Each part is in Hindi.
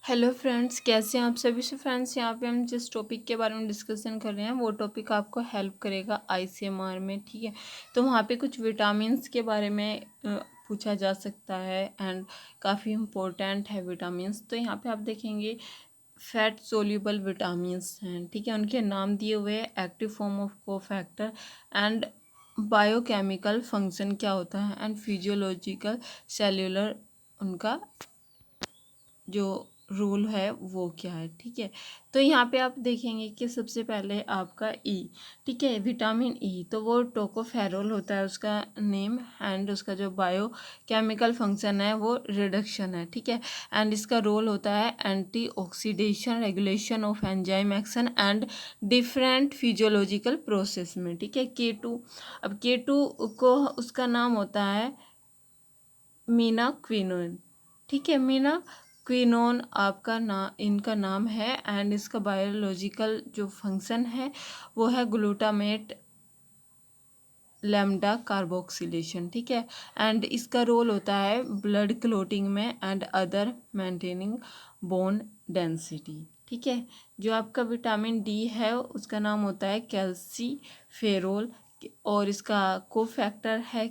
हेलो फ्रेंड्स, कैसे हैं आप सभी। से फ्रेंड्स, यहाँ पे हम जिस टॉपिक के बारे में डिस्कशन कर रहे हैं वो टॉपिक आपको हेल्प करेगा आईसीएमआर में। ठीक है, तो वहाँ पे कुछ विटामिन्स के बारे में पूछा जा सकता है एंड काफ़ी इम्पोर्टेंट है विटामिन्स। तो यहाँ पे आप देखेंगे फैट सोल्यूबल विटामिन्स हैं। ठीक है, उनके नाम दिए हुए हैं, active form of cofactor and biochemical function क्या होता है एंड फिजियोलॉजिकल सेल्यूलर उनका जो रूल है वो क्या है। ठीक है, तो यहाँ पे आप देखेंगे कि सबसे पहले आपका ई, ठीक है, विटामिन ई, तो वो टोकोफेरोल होता है उसका नेम एंड उसका जो बायो केमिकल फंक्शन है वो रिडक्शन है। ठीक है, एंड इसका रोल होता है anti oxidation, regulation of enzyme action and different physiological process में। ठीक है, K2, अब K2 को उसका नाम होता है मीना क्विनोन। ठीक है, मीना क्विनोन आपका इनका नाम है एंड इसका बायोलॉजिकल जो फंक्शन है वो है ग्लूटामेट लैम्डा कार्बोक्सिलेशन। ठीक है, एंड इसका रोल होता है ब्लड क्लोटिंग में and other maintaining bone density. ठीक है, जो आपका विटामिन डी है उसका नाम होता है कैल्सीफेरोल और इसका कोफैक्टर है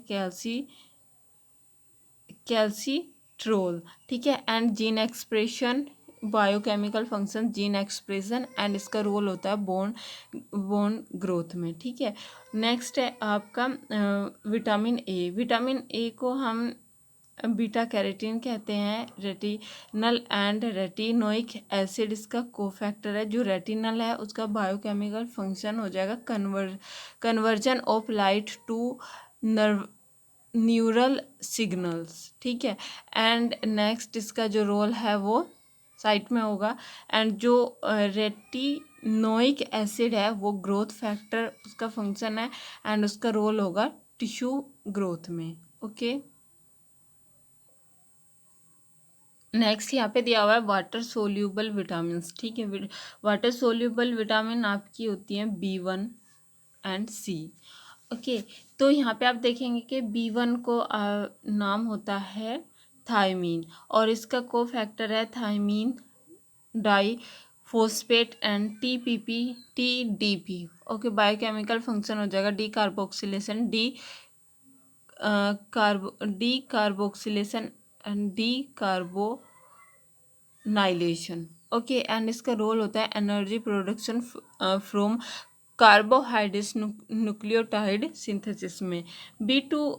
कैल्सीट्रोल। ठीक है, and gene expression, biochemical function gene expression and इसका रोल होता है बोन ग्रोथ में। ठीक है, नेक्स्ट है आपका विटामिन ए। विटामिन ए को हम बीटा कैरोटीन कहते हैं। रेटिनल एंड रेटिनोइक एसिड इसका कोफैक्टर है। जो रेटिनल है उसका बायोकेमिकल फंक्शन हो जाएगा conversion of light to neural signals. ठीक है, एंड नेक्स्ट इसका जो रोल है वो साइट में होगा एंड जो रेटिनोइक एसिड है वो ग्रोथ फैक्टर उसका फंक्शन है एंड उसका रोल होगा टिश्यू ग्रोथ में। ओके, नेक्स्ट यहाँ पे दिया हुआ है वाटर सोल्यूबल विटामिन। ठीक है, वाटर सोल्यूबल विटामिन आपकी होती हैं B1 एंड C। ओके, तो यहाँ पे आप देखेंगे कि B1 को नाम होता है थायमीन और इसका को फैक्टर है thiamine diphosphate and TDP। Okay, biochemical function हो जाएगा decarboxylation, decarboxylation and decarbonylation. Okay, and इसका रोल होता है energy production from carbohydrates nucleotide synthesis में। B2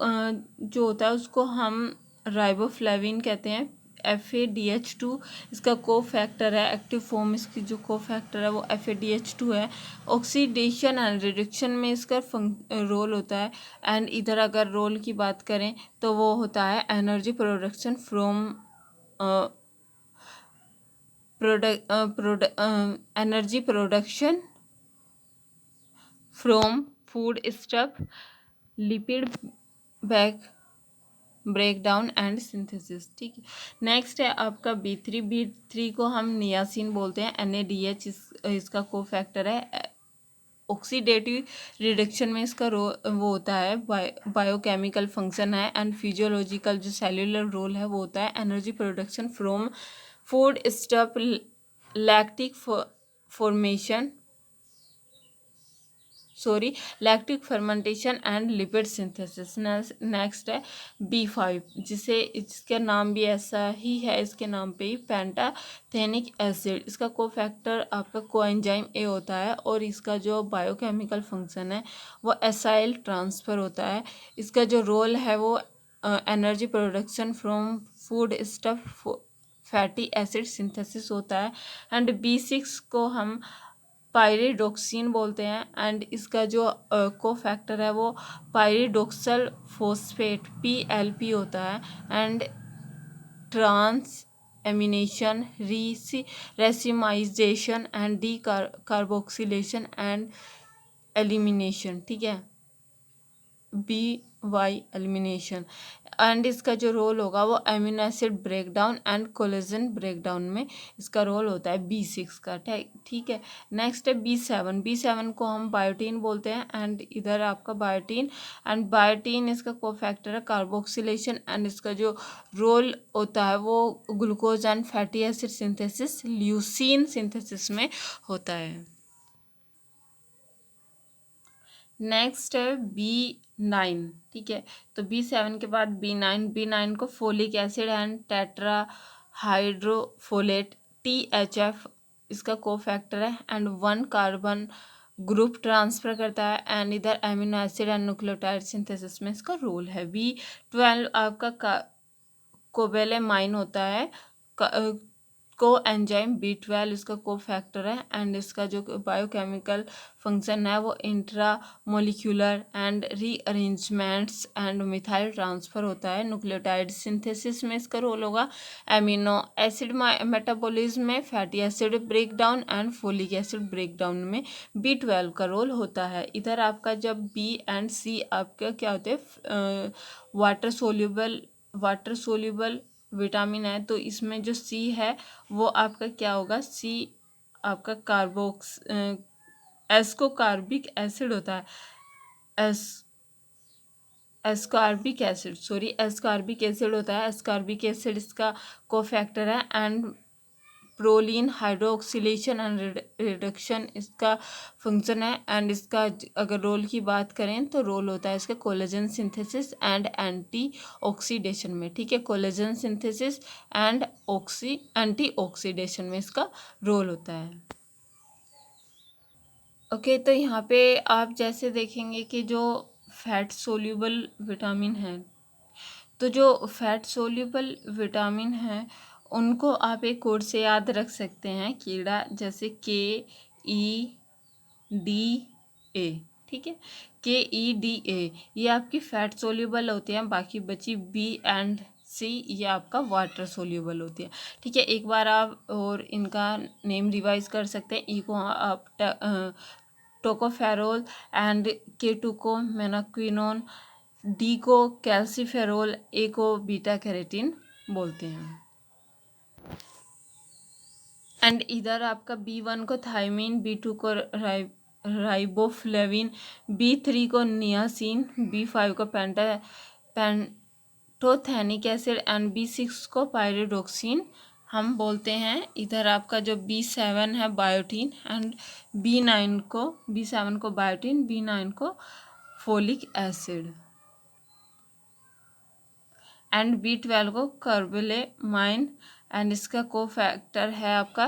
जो होता है उसको हम राइबोफ्लेविन कहते हैं। FADH2 इसका को फैक्टर है। एक्टिव फॉर्म इसकी जो को फैक्टर है वो FADH2 है। ऑक्सीडेशन एंड रिडक्शन में इसका रोल होता है एंड इधर अगर रोल की बात करें तो वो होता है energy production from energy production from food stuff, lipid back break down and synthesis. ठीक है, नेक्स्ट है आपका B3 को हम नियासिन बोलते हैं। NADH इसका को फैक्टर है। ऑक्सीडेटिव रिडक्शन में इसका वो होता है बायोकेमिकल फंक्शन है एंड फिजियोलॉजिकल जो सेल्यूलर रोल है वो होता है energy production from food stuff, lactic formation lactic fermentation and lipid synthesis. Next है B5 जिसका नाम भी ऐसा ही है, इसके नाम पे ही पेंटाथेनिक एसिड। इसका कोफैक्टर आपका कोएंजाइम A होता है और इसका जो बायोकेमिकल फंक्शन है वो एसाइल ट्रांसफ़र होता है। इसका जो रोल है वो energy production from food stuff, fatty acid synthesis होता है। एंड B6 को हम पायरिडोक्सिन बोलते हैं एंड इसका जो को फैक्टर है वो पायरिडोक्सल फोस्फेट PLP होता है and transamination, racemization and decarboxylation and elimination. ठीक है, BY एलिमिनेशन। एंड इसका जो रोल होगा वो amino acid break down and collagen break down में इसका रोल होता है B6 का। ठीक है। नेक्स्ट है B7। B7 को हम बायोटीन बोलते हैं एंड इधर आपका बायोटीन एंड बायोटीन इसका कोफैक्टर है कार्बोक्सिलेशन एंड इसका जो रोल होता है वो glucose and fatty acid synthesis leucine synthesis में होता है। नेक्स्ट है B9। ठीक है। तो B7 के बाद B9 को folic acid and tetrahydrofolate THF इसका कोफैक्टर है एंड 1 कार्बन ग्रुप ट्रांसफर करता है एंड इधर amino acid and nucleotide synthesis में इसका रोल है। B12 आपका कोबेलेमाइन होता है को एंजाइम B12 इसका कोफैक्टर है एंड इसका जो बायोकेमिकल फंक्शन है वो intramolecular and rearrangements and methyl transfer होता है। न्यूक्लियोटाइड सिंथेसिस में इसका रोल होगा। एमिनो एसिड मेटाबॉलिज्म में fatty acid break down and folic acid break down में B12 का रोल होता है। इधर आपका जब B एंड C आपका क्या होते हैं वाटर सोल्यूबल विटामिन है, तो इसमें जो C है वो आपका क्या होगा, C आपका एस्कोकार्बिक एसिड होता है। एस्कॉर्बिक एसिड होता है। एस्कॉर्बिक एसिड इसका कोफैक्टर है and proline hydroxylation and reduction इसका फंक्शन है एंड इसका अगर रोल की बात करें तो रोल होता है इसका collagen synthesis and anti oxidation में। ठीक है। Collagen synthesis and anti oxidation में इसका रोल होता है। ओके। तो यहाँ पे आप जैसे देखेंगे कि जो फैट सोल्यूबल विटामिन है, तो जो फैट सोल्यूबल विटामिन है उनको आप एक कोड से याद रख सकते हैं, कीड़ा, जैसे KEDA। ठीक है। KEDA ये आपकी फैट सोल्यूबल होती है, बाकी बची B एंड C ये आपका वाटर सोल्यूबल होती है। ठीक है। एक बार आप और इनका नेम रिवाइज कर सकते हैं। E को आप टोकोफेरोल एंड K2 को मेनाक्विनोन, D को कैल्सीफेरोल, A को बीटा कैरोटीन बोलते हैं। एंड इधर आपका B1 को थायमीन, B2 को राइबोफ्लेविन, B3 को नियासिन, B5 को पेंटोथेनिक एसिड एंड B6 को पायरिडोक्सिन हम बोलते हैं। इधर आपका जो B7 है बायोटीन एंड B7 को बायोटीन, B9 को फोलिक एसिड एंड B12 को कार्बोलेमाइन एंड इसका कोफैक्टर है आपका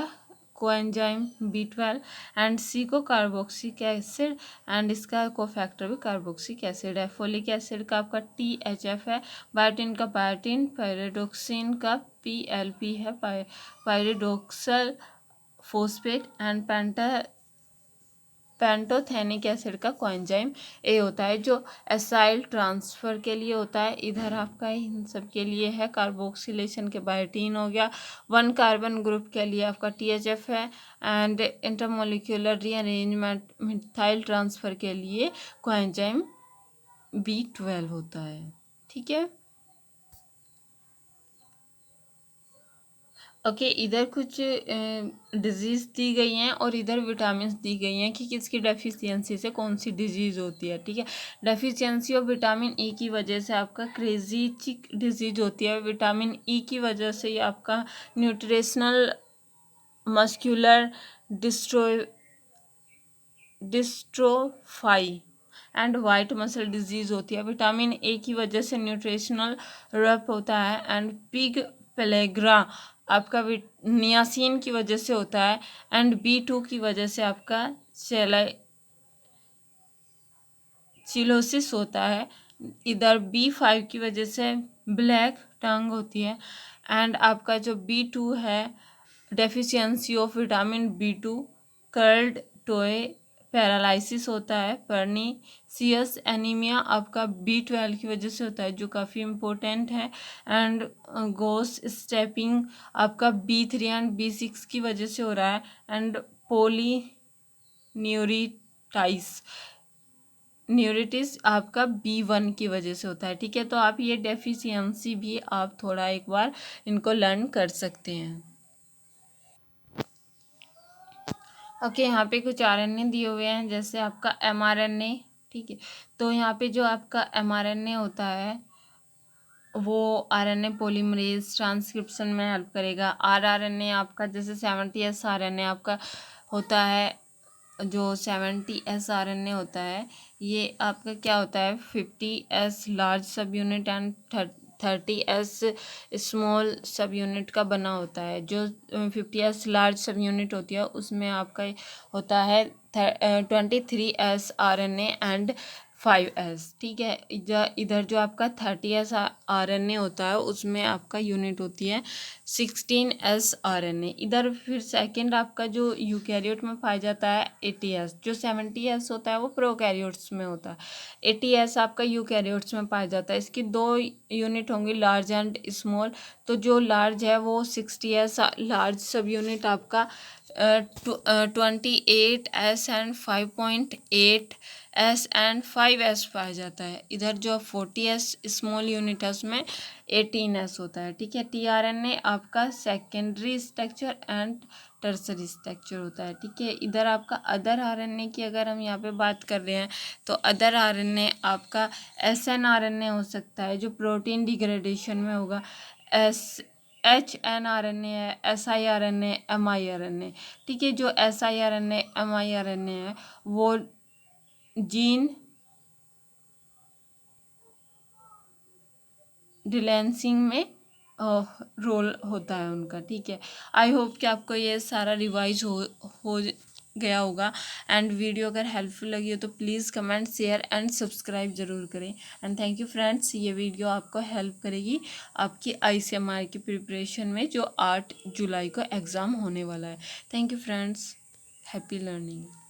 कोएंजाइम B12 एंड C को कार्बोक्सिक एसिड एंड इसका कोफैक्टर भी कार्बोक्सिक एसिड है। फोलिक एसिड का आपका THF है। बायोटीन का बायोटीन, पायरिडोक्सिन का PLP है, पायरिडोक्सल फोस्फेट एंड पेंटोथेनिक एसिड का कोएंजाइम A होता है जो एसाइल ट्रांसफर के लिए होता है। इधर आपका इन सब के लिए है कार्बोक्सिलेशन के बायोटीन हो गया। 1 कार्बन ग्रुप के लिए आपका THF है and intermolecular rearrangement methyl transfer के लिए कोएंजाइम B12 होता है। ठीक है। ओके। इधर कुछ डिजीज़ दी गई हैं और इधर विटामिन दी गई हैं कि किसकी डेफिशिएंसी से कौन सी डिजीज़ होती है। ठीक है। डेफिशिएंसी ऑफ विटामिन E की वजह से आपका क्रेजी चिक डिजीज होती है। विटामिन E की वजह से ही आपका nutritional muscular dystrophy and white muscle disease होती है। विटामिन A की वजह से न्यूट्रिशनल रप होता है एंड पिग पेलेग्रा आपका नियासिन की वजह से होता है एंड B2 की वजह से आपका चिलोसिस होता है। इधर B5 की वजह से ब्लैक टंग होती है एंड आपका जो B2 है deficiency of vitamin B2 curled toe paralysis होता है। पर्नीसियस एनीमिया आपका B12 की वजह से होता है जो काफ़ी इम्पोर्टेंट है एंड गोस स्टेपिंग आपका B3 एंड B6 की वजह से हो रहा है एंड पोली न्यूरिटाइस न्यूरिटिस आपका B1 की वजह से होता है, ठीक है। तो आप ये डेफिशिएंसी भी आप थोड़ा एक बार इनको लर्न कर सकते हैं। ओके, यहाँ पे कुछ RNA दिए हुए हैं, जैसे आपका mRNA, ठीक है। तो यहाँ पे जो आपका mRNA होता है वो RNA पॉलीमरेज ट्रांसक्रिप्शन में हेल्प करेगा। rRNA आपका जैसे 70S RNA आपका होता है, जो 70S RNA होता है, ये आपका क्या होता है, 50S लार्ज सब यूनिट एंड 30S स्मॉल सब यूनिट का बना होता है। जो 50S लार्ज सब यूनिट होती है उसमें आपका होता है 23S RNA एंड 5S, ठीक है। इधर जो आपका 30S RNA होता है उसमें आपका यूनिट होती है 16S RNA। इधर फिर सेकंड आपका जो यूकैरियोट में पाया जाता है 80S, जो 70S होता है वो प्रोकैरियोट्स में होता है। 80S आपका यूकैरियोट्स में पाया जाता है। इसकी दो यूनिट होंगी, लार्ज एंड स्मॉल। तो जो लार्ज है वो 60S लार्ज सब यूनिट आपका 28S and 5.8S and 5S पाया जाता है। इधर जो 40S स्मॉल यूनिट है उसमें 18S होता है, ठीक है। tRNA आपका secondary structure and tertiary structure होता है, ठीक है। इधर आपका अदर RNA की अगर हम यहाँ पे बात कर रहे हैं तो अदर RNA आपका SNRNA हो सकता है, जो प्रोटीन डिग्रेडेशन में होगा। HNRNA है, SIRNA, MIRNA, ठीक है। जो SIRNA MIRNA है वो जीन रिलेंसिंग में रोल होता है उनका, ठीक है। आई होप कि आपको ये सारा रिवाइज हो गया होगा। एंड वीडियो अगर हेल्पफुल लगी हो तो please comment, share and subscribe ज़रूर करें। एंड थैंक यू फ्रेंड्स, ये वीडियो आपको हेल्प करेगी आपकी ICMR की प्रिपरेशन में, जो 8 जुलाई को एग्ज़ाम होने वाला है। Thank you friends, happy learning.